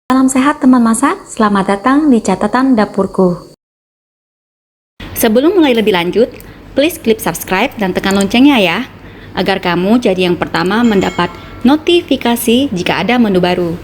Salam sehat teman masak, selamat datang di Catatan Dapurku. Sebelum mulai lebih lanjut, please klik subscribe dan tekan loncengnya ya, agar kamu jadi yang pertama mendapat notifikasi jika ada menu baru.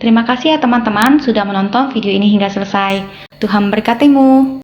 Terima kasih ya teman-teman sudah menonton video ini hingga selesai. Tuhan memberkatimu.